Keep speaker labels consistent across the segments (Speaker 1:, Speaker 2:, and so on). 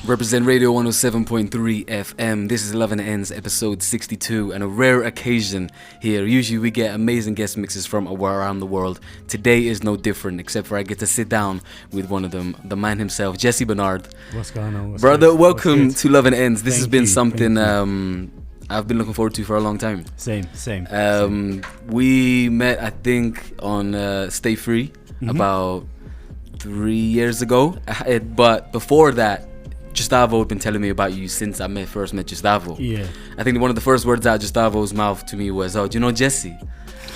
Speaker 1: Represent Radio 107.3 FM. This is In The Endz, episode 62, and a rare occasion here. Usually we get amazing guest mixes from around the world. Today is no different, except for I get to sit down with one of them, the man himself, Jesse Bernard.
Speaker 2: What's going on?
Speaker 1: Brother, welcome to In The Endz. This has been something I've been looking forward to for a long time.
Speaker 2: Same.
Speaker 1: We met, I think, on Stay Free about 3 years ago. But before that, Gustavo had been telling me about you since I first met Gustavo.
Speaker 2: Yeah.
Speaker 1: I think one of the first words out of Gustavo's mouth to me was, "Oh, do you know Jesse?"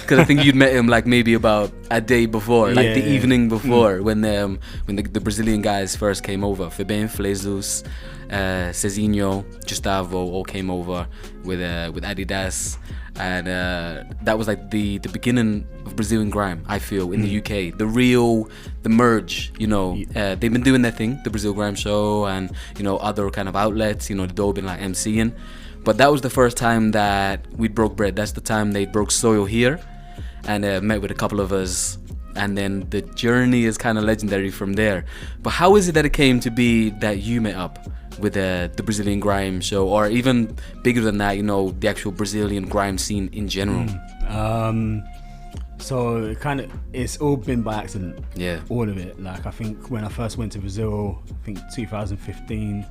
Speaker 1: Because I think you'd met him like maybe about a day before, like the evening before, when the Brazilian guys first came over. Febem, Flezus, Cezinho, Gustavo all came over with Adidas, and that was like the beginning of Brazilian grime. I feel in the UK, the merge. You know, they've been doing their thing, the Brazil Grime Show, and other kind of outlets. They've all been like MCing, but that was the first time that we broke bread. That's the time they broke soil here, and met with a couple of us. And then the journey is kind of legendary from there. But how is it that it came to be that you met up with the Brazilian Grime Show, or even bigger than that, the actual Brazilian grime scene in general?
Speaker 2: So it's all been by accident.
Speaker 1: Yeah.
Speaker 2: All of it. Like, I think when I first went to Brazil, I think 2015,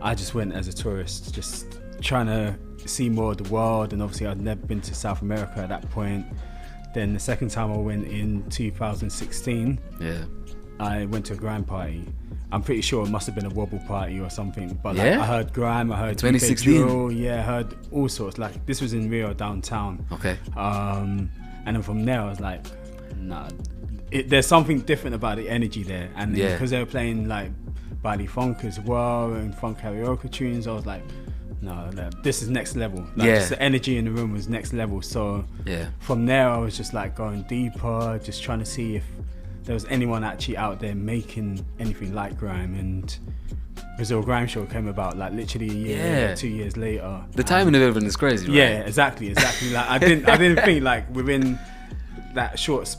Speaker 2: I just went as a tourist, just trying to see more of the world. And obviously I'd never been to South America at that point. Then the second time I went in 2016, I went to a grime party. I'm pretty sure it must have been a wobble party or something. But I heard grime, I heard
Speaker 1: 2016.
Speaker 2: drill, I heard all sorts. Like, this was in Rio downtown.
Speaker 1: Okay.
Speaker 2: And then from there I was like, nah, there's something different about the energy there. And then because they were playing like Baile funk as well and funk karaoke tunes, I was like, no, this is next level. Like, just the energy in the room was next level. So from there I was just like going deeper, just trying to see if there was anyone actually out there making anything like grime. And Brazil Grime Show came about like literally a year, 2 years later.
Speaker 1: The timing of everything is crazy, right?
Speaker 2: Yeah, exactly. Like, I didn't think like within that short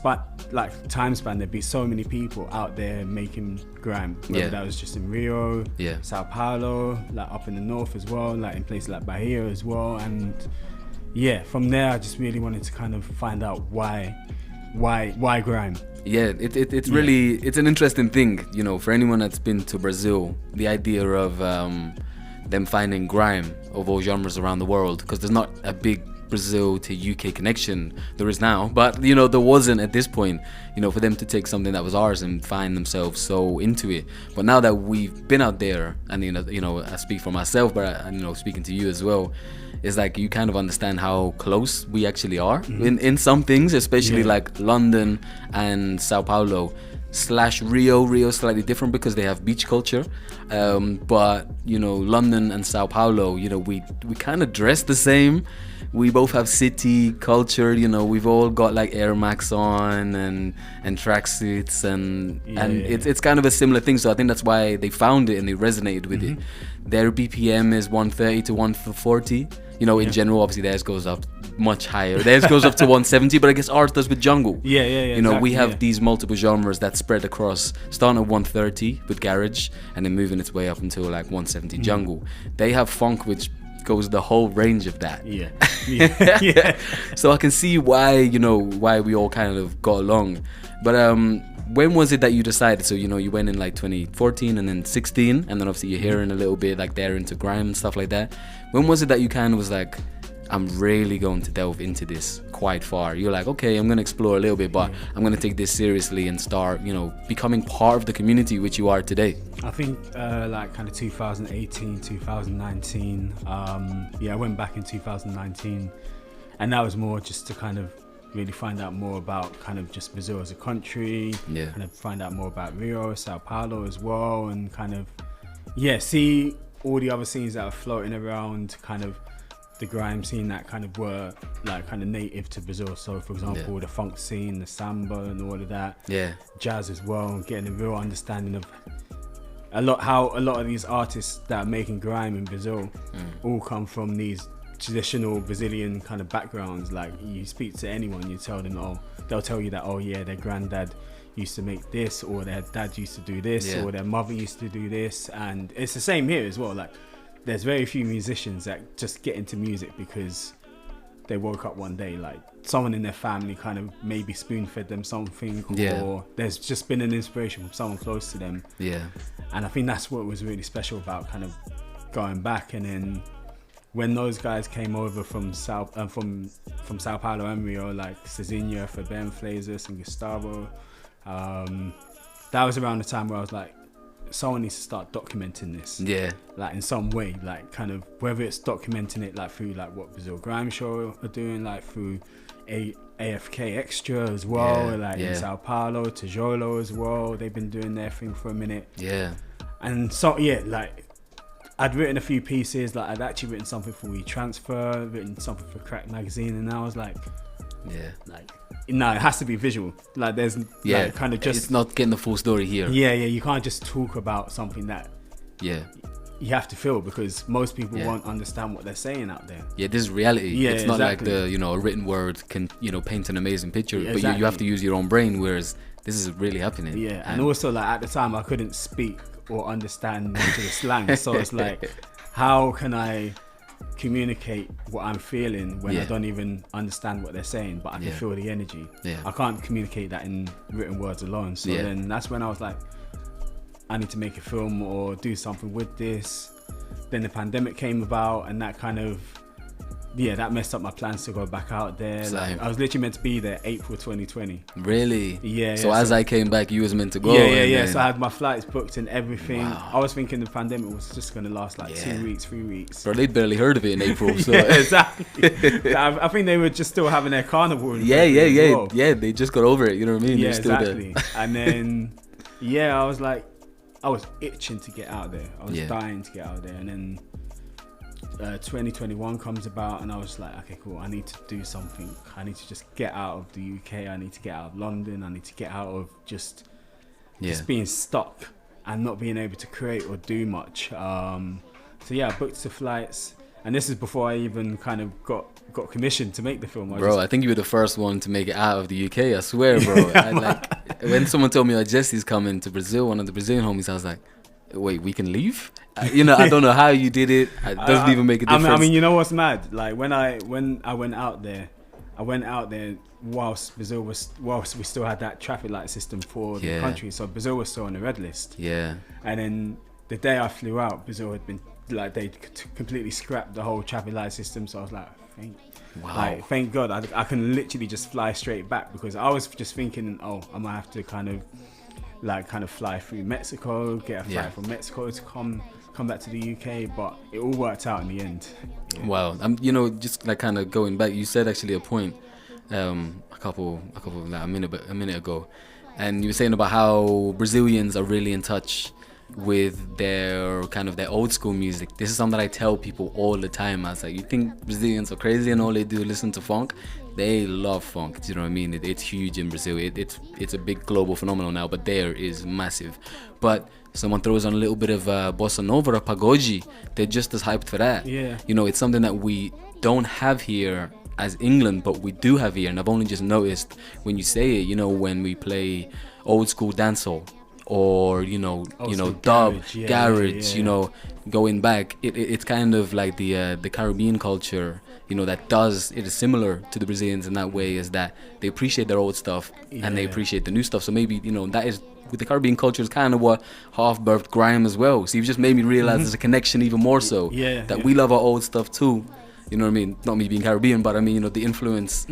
Speaker 2: time span there'd be so many people out there making grime. Whether that was just in Rio, Sao Paulo, like up in the north as well, like in places like Bahia as well. And from there I just really wanted to kind of find out why grime.
Speaker 1: It's really, it's an interesting thing, for anyone that's been to Brazil, the idea of them finding grime of all genres around the world, because there's not a big Brazil to UK connection. There is now, but there wasn't at this point, for them to take something that was ours and find themselves so into it. But now that we've been out there, and I speak for myself, but speaking to you as well, it's like you kind of understand how close we actually are in some things, especially like London and Sao Paulo / Rio slightly different because they have beach culture, but London and Sao Paulo, we kind of dress the same. We both have city culture, we've all got like Air Max on and tracksuits and it's kind of a similar thing. So I think that's why they found it and they resonated with it. Their BPM is 130 to 140. In general, obviously theirs goes up much higher. Theirs goes up to 170, but I guess ours does with jungle.
Speaker 2: Exactly,
Speaker 1: we have these multiple genres that spread across, starting at 130 with garage and then moving its way up until like 170 jungle. They have funk, which goes the whole range of that. So I can see why why we all kind of got along. But when was it that you decided? So you went in like 2014 and then 16, and then obviously you're hearing a little bit like they're into grime and stuff like that. When was it that you kind of was like, I'm really going to delve into this quite far? You're like, okay, I'm going to explore a little bit, but I'm going to take this seriously and start, becoming part of the community which you are today.
Speaker 2: I think like kind of 2018, 2019. I went back in 2019, and that was more just to kind of really find out more about kind of just Brazil as a country, kind of find out more about Rio, Sao Paulo as well, and kind of see all the other scenes that are floating around, kind of the grime scene that kind of were like kind of native to Brazil. So for example, the funk scene, the samba and all of that, jazz as well, and getting a real understanding of how a lot of these artists that are making grime in Brazil all come from these traditional Brazilian kind of backgrounds. Like, you speak to anyone, you tell them, they'll tell you that, their granddad used to make this, or their dad used to do this,
Speaker 1: Yeah.
Speaker 2: or their mother used to do this. And it's the same here as well. Like, there's very few musicians that just get into music because they woke up one day, like someone in their family kind of maybe spoon-fed them something,
Speaker 1: Yeah.
Speaker 2: or there's just been an inspiration from someone close to them.
Speaker 1: Yeah.
Speaker 2: And I think that's what was really special about kind of going back. And then when those guys came over from Sao Paulo and Rio, like Cezinha, Fabian Flazes and Gustavo, that was around the time where I was like, someone needs to start documenting this.
Speaker 1: Yeah.
Speaker 2: Like in some way, like kind of whether it's documenting it like through like what Brazil Grime Show are doing, like through AFK Extra as well, like in Sao Paulo, Tijolo as well. They've been doing their thing for a minute.
Speaker 1: Yeah.
Speaker 2: And so yeah, like I'd written a few pieces, like I'd actually written something for WeTransfer, written something for Crack Magazine, and I was like, like no, it has to be visual. Like there's like kind of just,
Speaker 1: it's not getting the full story here.
Speaker 2: Yeah, you can't just talk about something that you have to feel, because most people won't understand what they're saying out there.
Speaker 1: Yeah, this is reality.
Speaker 2: Yeah,
Speaker 1: it's not
Speaker 2: exactly.
Speaker 1: like a written word can paint an amazing picture,
Speaker 2: Yeah,
Speaker 1: but
Speaker 2: exactly.
Speaker 1: you have to use your own brain, whereas this is really happening.
Speaker 2: Yeah, and also like at the time I couldn't speak or understand much of the slang, so it's like, how can I communicate what I'm feeling when I don't even understand what they're saying, but I can feel the energy. I can't communicate that in written words alone. So then that's when I was like, I need to make a film or do something with this. Then the pandemic came about, and that kind of that messed up my plans to go back out there. Like, I was literally meant to be there April 2020.
Speaker 1: Really?
Speaker 2: Yeah.
Speaker 1: So as I came back, you was meant to go.
Speaker 2: Yeah. So I had my flights booked and everything.
Speaker 1: Wow.
Speaker 2: I was thinking the pandemic was just going to last like 2 weeks, 3 weeks.
Speaker 1: Bro, they'd barely heard of it in April. So.
Speaker 2: Yeah, exactly. I think they were just still having their carnival.
Speaker 1: Yeah. They just got over it. You know what I mean?
Speaker 2: Yeah,
Speaker 1: They're still
Speaker 2: exactly. And then, I was like, I was itching to get out there. I was dying to get out there. And then 2021 comes about, and I was like, okay, cool, I need to do something. I need to just get out of the UK. I need to get out of London. I need to get out of just being stuck and not being able to create or do much. I booked the flights, and this is before I even kind of got commissioned to make the film.
Speaker 1: I think you were the first one to make it out of the UK, I swear, bro. When someone told me Jesse's coming to Brazil, one of the Brazilian homies, I was like, wait, we can leave? I don't know how you did it. It doesn't even make a difference.
Speaker 2: I mean, you know what's mad? Like when I went out there, whilst we still had that traffic light system for the country, so Brazil was still on the red list. Yeah. And then the day I flew out, Brazil had been like, they completely scrapped the whole traffic light system. So I was like, thank God I can literally just fly straight back, because I was just thinking, I might have to kind of fly through Mexico, get a flight from Mexico to come back to the UK, but it all worked out in the end.
Speaker 1: Wow. Just like kind of going back, you said actually a point a minute ago, and you were saying about how Brazilians are really in touch with their old school music. This is something that I tell people all the time. I was like, you think Brazilians are crazy and all they do is listen to funk? They love funk. Do you know what I mean? It's huge in Brazil. It's a big global phenomenon now, but there is massive. But someone throws on a little bit of bossa nova or pagode, they're just as hyped for that.
Speaker 2: Yeah.
Speaker 1: It's something that we don't have here as England, but we do have here. And I've only just noticed when you say it, when we play old school dancehall, or dub, garage, going back, it's kind of like the Caribbean culture, that it is similar to the Brazilians in that way, is that they appreciate their old stuff and they appreciate the new stuff. So maybe that is, with the Caribbean culture, is kind of what half-birthed grime as well. So you've just made me realize there's a connection even more so, that we love our old stuff too. You know what I mean? Not me being Caribbean, but I mean, the influence.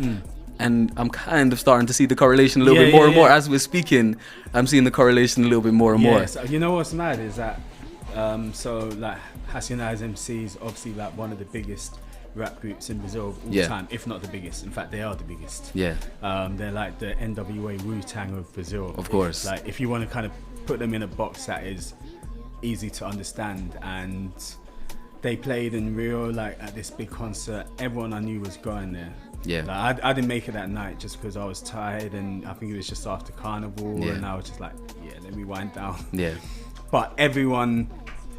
Speaker 1: And I'm kind of starting to see the correlation a little bit more and more. As we're speaking, I'm seeing the correlation a little bit more and more.
Speaker 2: So you know what's mad is that, Racionais MC is obviously like one of the biggest rap groups in Brazil of all time, if not the biggest. In fact, they are the biggest. Yeah. They're like the NWA Wu-Tang of Brazil.
Speaker 1: Of course.
Speaker 2: If you want to kind of put them in a box that is easy to understand, and they played in Rio at this big concert. Everyone I knew was going there. Yeah, I didn't make it that night just because I was tired, and I think it was just after Carnival, and I was just like, let me wind down. Yeah. But everyone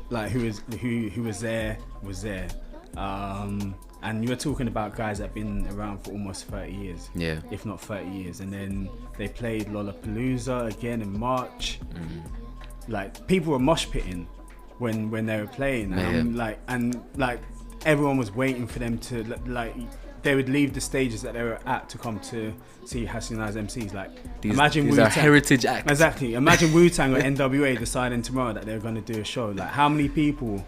Speaker 2: who was there was there, and and you're talking about guys that have been around for almost 30 years, if not 30 years, and then they played Lollapalooza again in March. Like, people were mosh pitting when they were playing, and everyone was waiting for them to, like, they would leave the stages that they were at to come to see Hasina's MCs. Like, imagine
Speaker 1: these are heritage acts.
Speaker 2: Exactly. Imagine Wu-Tang or NWA deciding tomorrow that they're going to do a show. Like, how many people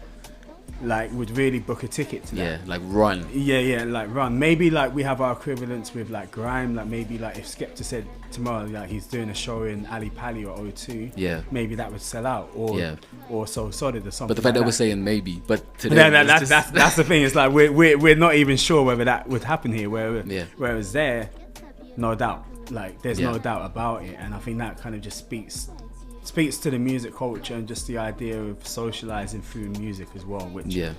Speaker 2: like would really book a ticket to that?
Speaker 1: Yeah, like run.
Speaker 2: Yeah, like run. Maybe like we have our equivalents with like Grime. Like, maybe like if Skepta said tomorrow like he's doing a show in Ali Pali or O2, maybe that would sell out, or So Solid or something.
Speaker 1: But the fact that we're saying maybe, but today
Speaker 2: that's the thing. It's like we're not even sure whether that would happen here. Whereas there, no doubt. Like, there's no doubt about it, and I think that kind of just speaks to the music culture and just the idea of socializing through music as well, which is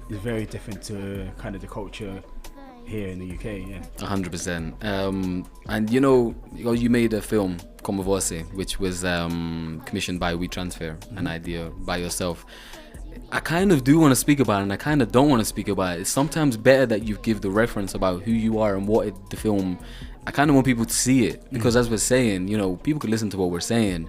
Speaker 2: very different to kind of the culture here in the UK.
Speaker 1: 100%. And you made a film, Como Você, which was commissioned by We Transfer, an idea by yourself. I kind of do want to speak about it, and I kind of don't want to speak about it. It's sometimes better that you give the reference about who you are and what the film. I kind of want people to see it, because as we're saying, people could listen to what we're saying,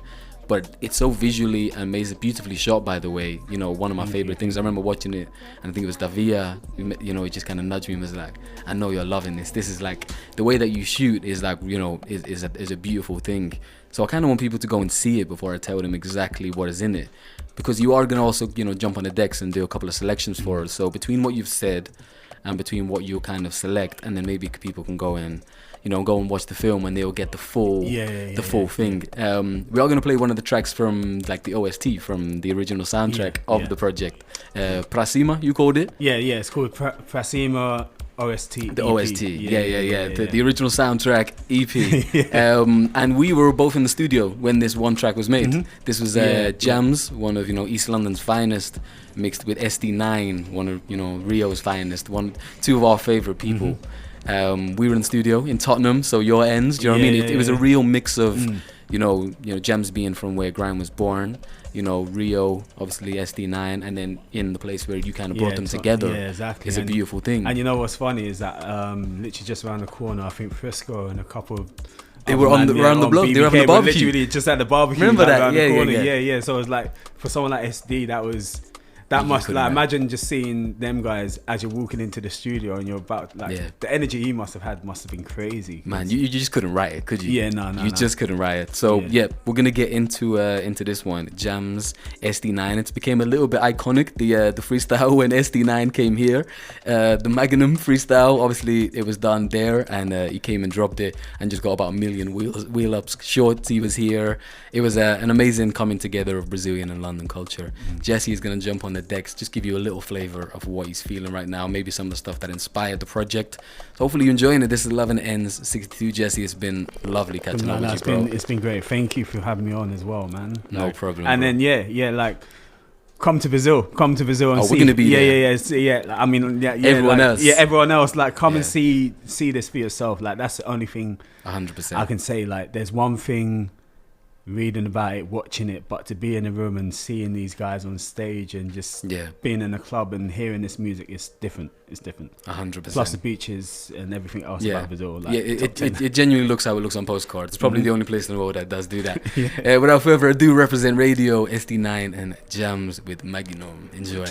Speaker 1: but it's so visually amazing, beautifully shot, by the way. One of my favorite things. I remember watching it, and I think it was Daviaa, it just kind of nudged me and was like, I know you're loving this. This is like, the way that you shoot is like, is a beautiful thing. So I kind of want people to go and see it before I tell them exactly what is in it, because you are going to also, jump on the decks and do a couple of selections for us. So between what you've said and between what you kind of select, and then maybe people can go and go and watch the film, and they'll get the full full thing. We are going to play one of the tracks from like the OST from the original soundtrack of the project. Prasima, you called it?
Speaker 2: Yeah, it's called Prasima OST.
Speaker 1: The EP. OST, the original soundtrack EP. And we were both in the studio when this one track was made. This was Jams, one of East London's finest, mixed with SD9, one of Rio's finest, two of our favorite people. We were in the studio in Tottenham, so your ends, do you know what I mean? It was a real mix of Jams being from where Grime was born, Rio, obviously SD9, and then in the place where you kind of brought them together.
Speaker 2: Yeah, exactly.
Speaker 1: It's a beautiful thing.
Speaker 2: And what's funny is that literally just around the corner, I think Frisco and a couple of
Speaker 1: they were on the block.
Speaker 2: BBK,
Speaker 1: they were having a barbecue.
Speaker 2: Literally just at the barbecue.
Speaker 1: Remember that?
Speaker 2: Around the corner. Yeah. So it was like, for someone like SD, that must, like, imagine just seeing them guys as you're walking into the studio and you're about, like, the energy you must have been crazy.
Speaker 1: Man, you just couldn't write it, could you?
Speaker 2: Yeah, no.
Speaker 1: You just couldn't write it. So we're gonna get into this one, Jams, SD9. It became a little bit iconic. The freestyle when SD9 came here, the Magnum freestyle. Obviously, it was done there, and he came and dropped it, and just got about 1 million wheel ups. Shorts, he was here. It was an amazing coming together of Brazilian and London culture. Jesse is gonna jump on the decks, just give you a little flavor of what he's feeling right now, maybe some of the stuff that inspired the project. So hopefully you're enjoying it. This is Love and Ends 62. Jesse, it's been lovely catching up with you, bro.
Speaker 2: It's been great. Thank you for having me on as well, man.
Speaker 1: No problem.
Speaker 2: And
Speaker 1: bro.
Speaker 2: then like, come to Brazil and see.
Speaker 1: We're gonna be
Speaker 2: there. I mean,
Speaker 1: everyone else.
Speaker 2: Yeah, everyone else. Like, come and see this for yourself. Like, that's the only thing
Speaker 1: 100%
Speaker 2: I can say. Like, there's one thing reading about it, watching it, but to be in a room and seeing these guys on stage and just being in a club and hearing this music is different. It's different.
Speaker 1: 100%.
Speaker 2: Plus the beaches and everything else about Brazil. Like,
Speaker 1: it genuinely looks how it looks on postcards. It's probably the only place in the world that does do that. Without further ado, Represent Radio, SD9 and Jams with Magnum. Enjoy.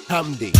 Speaker 3: Hamdi.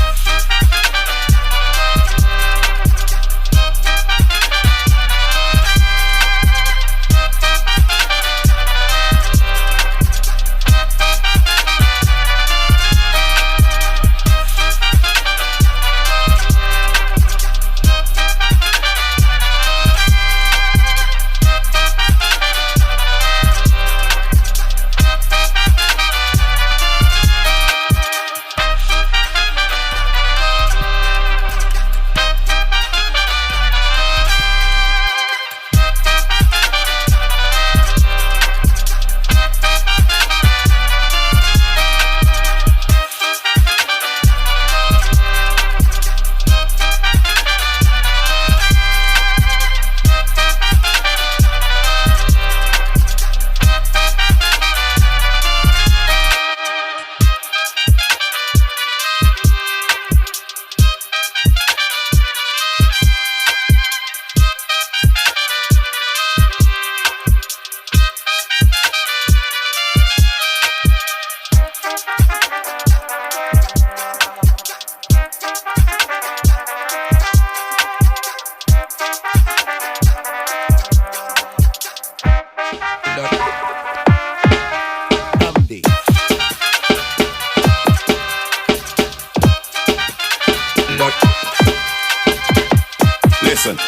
Speaker 3: Listen,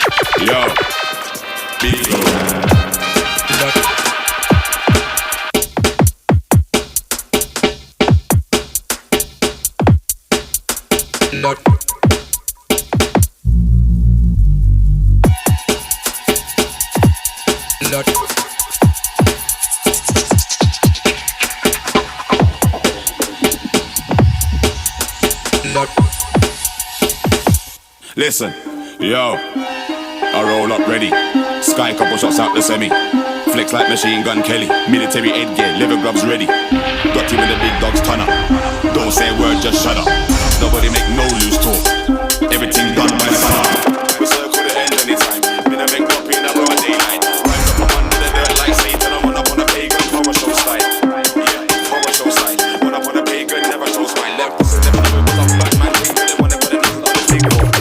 Speaker 3: yo, beat. Listen, yo, I roll up ready. Sky couple shots out the semi. Flex like Machine Gun Kelly. Military headgear, liver gloves ready. Got him with the big dog's tonner. Don't say a word, just shut up. Nobody make no loose talk. Everything done by sun. We circle the end anytime. Been a make up in a broad daylight. Rise up from under the dirt like Satan. I'm up on a pagan power show side. Yeah, power show side. When up on a pagan, never shows my left. Never know it was a black man. They wanna put it on the big road.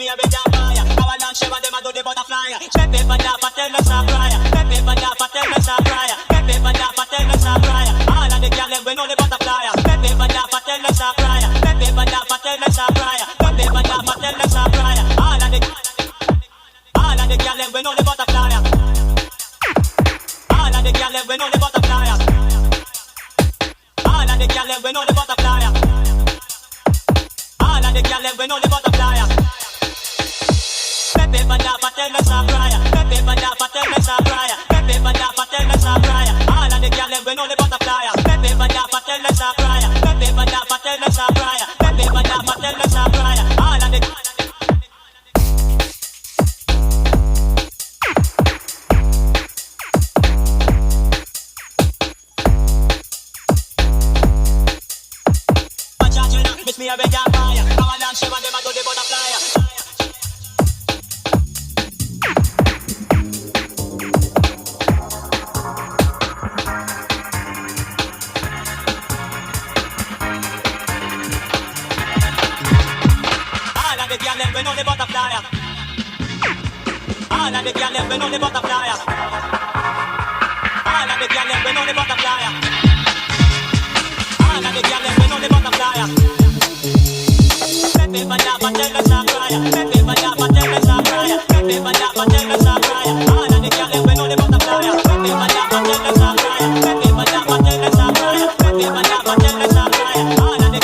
Speaker 4: me a bed and fire. Our land share them a do the butterfly. Check paper now for tell us a cry. Check paper now for tell us a cry. Check paper now for tell us a cry. All of the girls them we know the butterfly. Check paper now for tell us a cry. Check paper now for tell us a cry. Check paper now for tell us a cry. All of the girls them we know the butterfly. All of the girls them we know the butterfly. All of the girls them we know the butterfly. All of the girls them we know the butterfly. Pepe bada patel us a cry. Pepe bada patel us a cry. Pepe bada patel us a cry. All of the girls them we know the butterfly. Pepe bada patel us a cry. Pepe bada patel us a cry. Pepe bada patel us a cry. All of the miss me a beg and fire. Our land share them a do the butterfly. All of the girls them we know the butterfly. All of the girls them we know the butterfly. All of the girls them we know the butterfly. All of the girls them we know the butterfly. Pepe bada patel us a cry. Pepe bada patel us a cry. Pepe bada patel us a cry. All of the girls them we know the butterfly. Pepe bada patel us a cry. Pepe bada patel us a cry. Pepe bada patel us a cry. All of the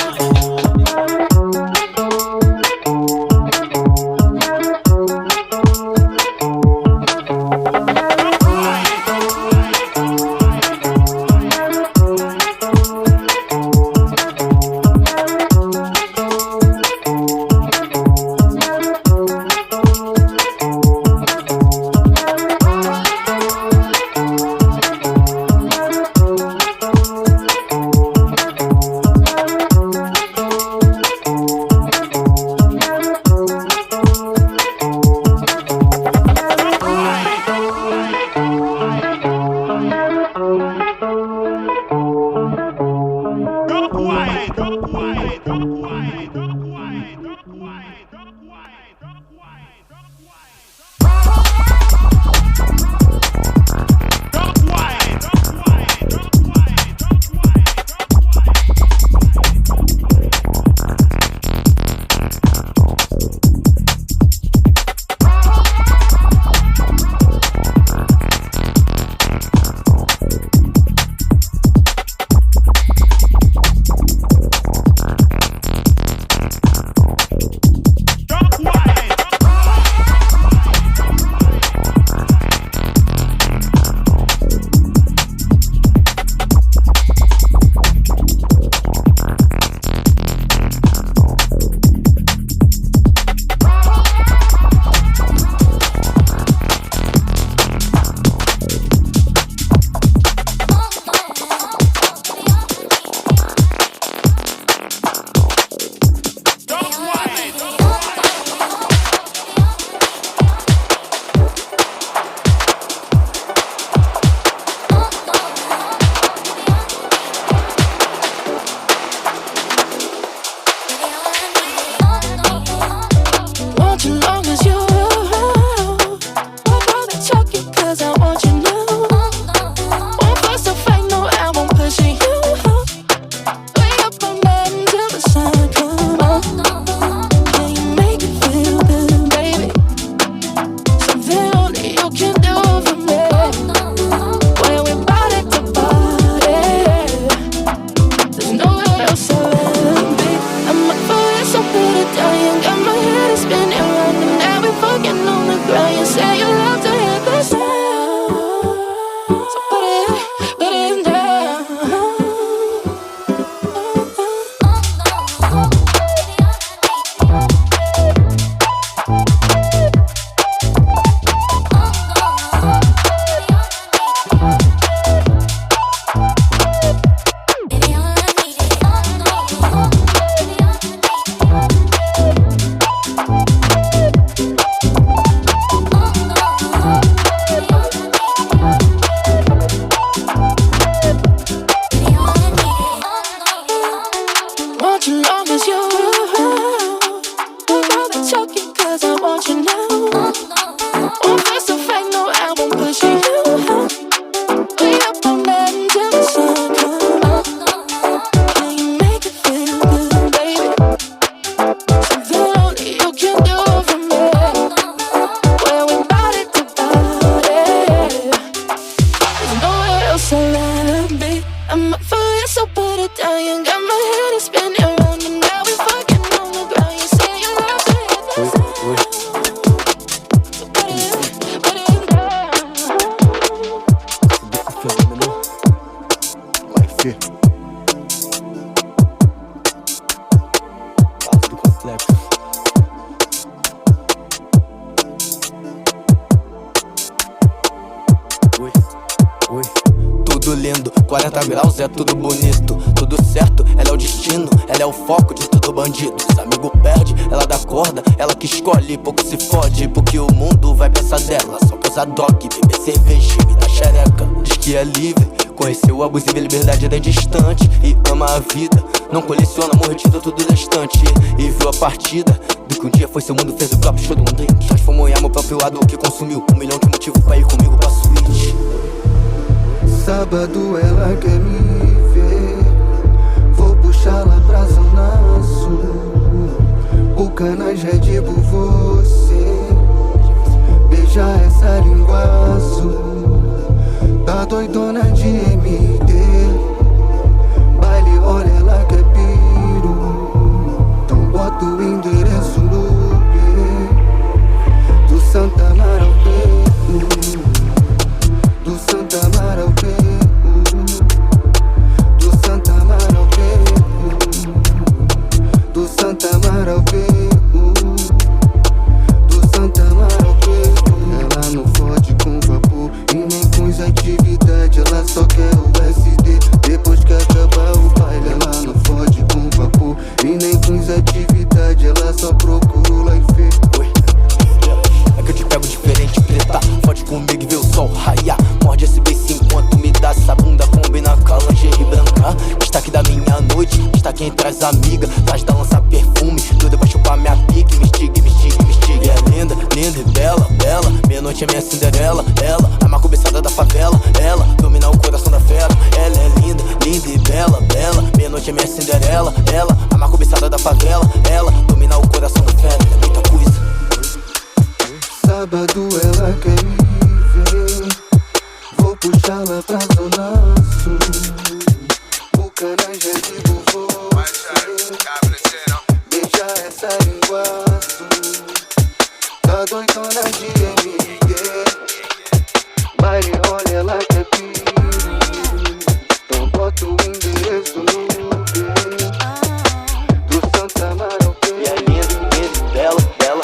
Speaker 5: much long as you're around. I'd rather choke you 'cause I 40 graus, é tudo bonito, tudo certo, ela é o destino, ela é o foco de todo bandido. Se amigo perde, ela dá corda, ela que escolhe, pouco se fode, porque o mundo vai pensar dela. Só posa dog, beber cerveja, me dá xereca. Diz que é livre, conheceu a abusiva liberdade, ela é distante e ama a vida. Não coleciona, mordida, tudo distante. E viu a partida do que um dia foi seu mundo, fez o próprio show de um drink. Transformou em amor próprio lado que consumiu 1 milhão de motivo pra ir comigo pra suíte.
Speaker 6: Sábado ela quer me ver, vou puxá-la pra zona sul. O canais é tipo você, beijar essa língua azul. Tá doidona de MD, baile, olha ela quer piru. Então bota o endereço no P, do Santa Mara ao P, do Santa Mara ao P, do Santa Mara ao P, do Santa Mara ao P, do Santa Mara ao P. Ela não fode com vapor e nem com atividade, ela só quer o SD. Depois que acabar o baile, ela não fode com vapor e nem com atividade, ela só procura o life.
Speaker 5: É que eu te pego diferente, preta. Fode comigo e vê o sol raiar. Morde esse beicinho enquanto me dá essa bunda. Combina com a lingerie branca. Destaque da minha noite, destaque entre as amigas. Traz da lança perfume, doida pra chupar minha pique. Me estigue, me estigue, me estigue. E é linda, linda e bela, bela. Meia-noite é minha Cinderela. Ela, a má cobiçada da favela. Ela, domina o coração da fera. Ela é linda, linda e bela, bela. Meia-noite é minha Cinderela. Ela, a má cobiçada da favela. Ela, domina o coração da fera. É muita coisa.
Speaker 6: Sábado ela quer me ver, vou puxá-la pra zona sul. O canais é tipo você, beijar essa língua azul. Tá doidona de MD, baile, olha ela quer piru. Então bota o endereço no P, do Santa Mara ao P.
Speaker 5: E é linda, linda, bela, bela.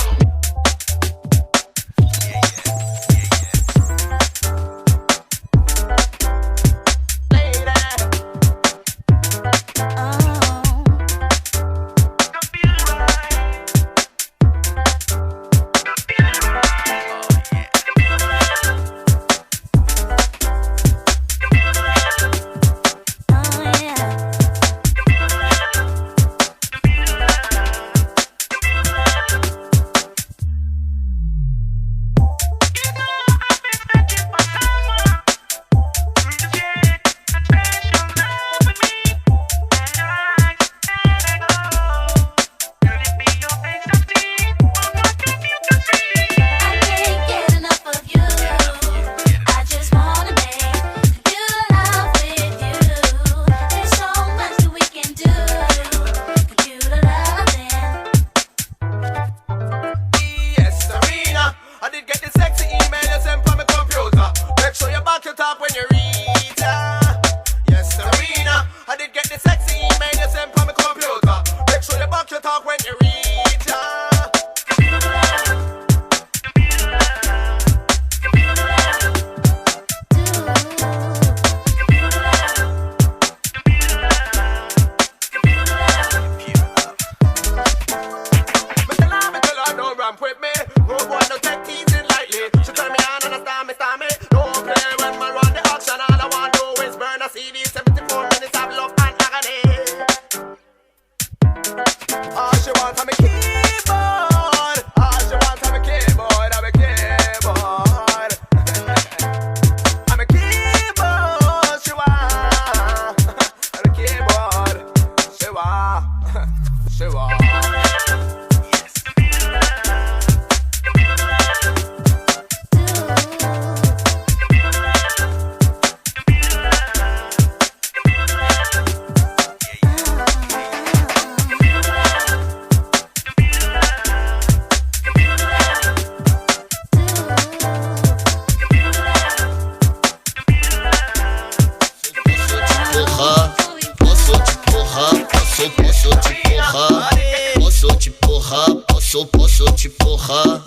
Speaker 7: Posso te porrar,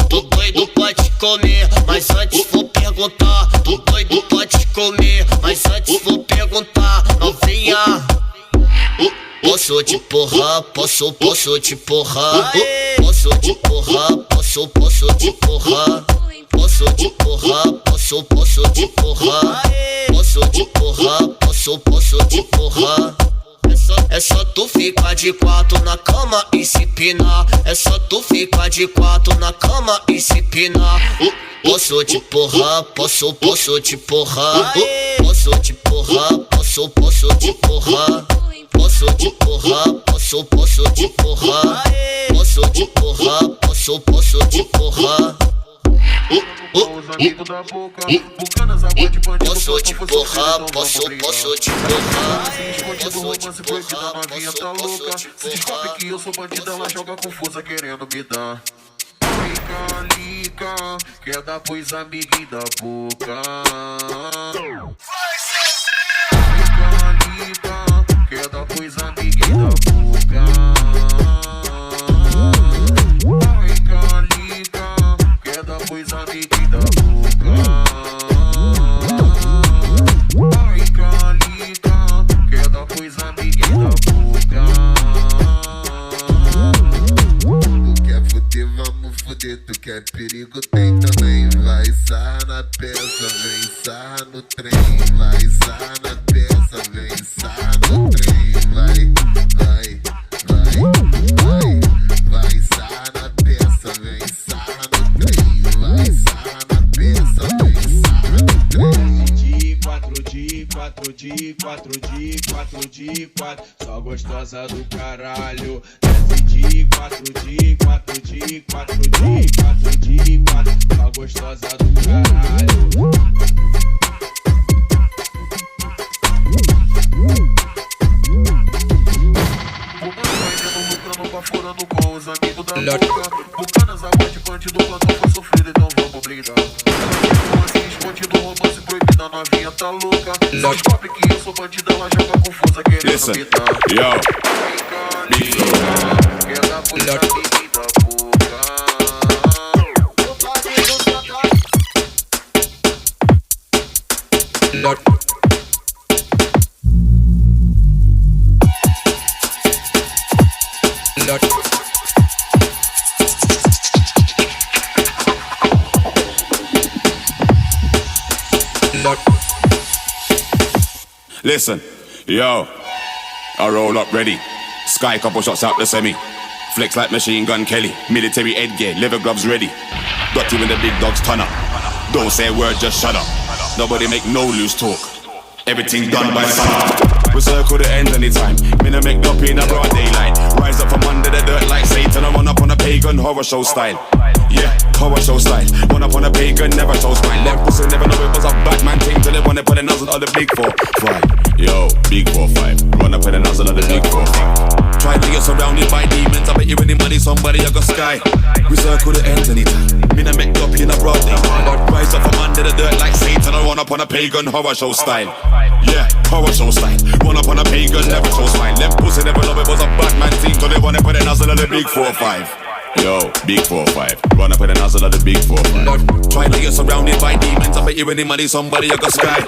Speaker 7: Tô doido pode comer, mas antes vou perguntar. Tô doido pode comer, mas antes vou perguntar. Novinha, posso te porrar, posso te porrar. Posso te porrar, posso te porrar. Posso te porrar, posso te porrar. Posso te porrar, posso te porrar. É só tu ficar de quatro na cama e se pinar. É só tu ficar de quatro na cama e se pinar. Posso te porrar, posso te porrar. Posso te porrar, posso te porrar. Posso te porrar, posso te porrar. Posso te porrar, posso te porrar.
Speaker 6: Os amigos da boca, bucanas, água de bandido.
Speaker 7: Posso te porrar, posso te porrar.
Speaker 6: Escondido, romance proibido, a novinha tá louca. Se descobre que eu sou bandido, ela joga com força querendo me dar. Lica, quer dar pros amiguinhos da boca. Lica, quer dar pros amiguinhos da boca. Pois amiguinho da boca. Ai, Calica, quer dar pois amiguinho da boca. Tu quer fuder, vamos fuder. Tu quer perigo, tem também. Vai sar na peça, vem sar no trem. Vai sar na peça, vem sar no trem. Vai sar na peça, vem sar no trem. De 4, só gostosa do caralho. Desce de 4, só gostosa do caralho. Lucrando, baforando com os amigos da boca. Bucanas, água de bandido, plantão foi sofrido, então vamos brindar. Escondido, romance proibido, a novinha tá louca. Se descobre que eu sou bandido, ela joga com força querendo me dar.
Speaker 3: Yo,
Speaker 6: quer dar por amiguinho da boca.
Speaker 3: Listen, yo, I roll up ready. Sky couple shots out the semi. Flex like machine gun Kelly. Military headgear, leather gloves ready. Got you in the big dog's ton up. Don't say a word, just shut up. Nobody make no loose talk. Everything done by sun. We circle the end anytime. Me no make up in a broad daylight. Rise up from under the dirt like Satan. I run up on a pagan horror show style. Yeah, horror show style. Run up on a pagan, never show smile. Them pussy never know it was a bad man thing till they wanna put a nozzle on the big 4-5. Yo, big 4-5. Run up with a nozzle on the big 4-5. Try to get surrounded by demons. I bet you any money, somebody you got sky. We circle the ends anytime. Me no make up in a broad daylight. Rise up from under the dirt like Satan. I run up on a pagan horror show style. Yeah, horror show style. Run up on a pagan, never show smile. Them pussy never know it was a bad man thing till they wanna put a nozzle on the big 4-5. Yo, big 4-5. Run up with a nozzle of the big 4-5. Try to get surrounded by demons. I bet you any money, somebody you got sky.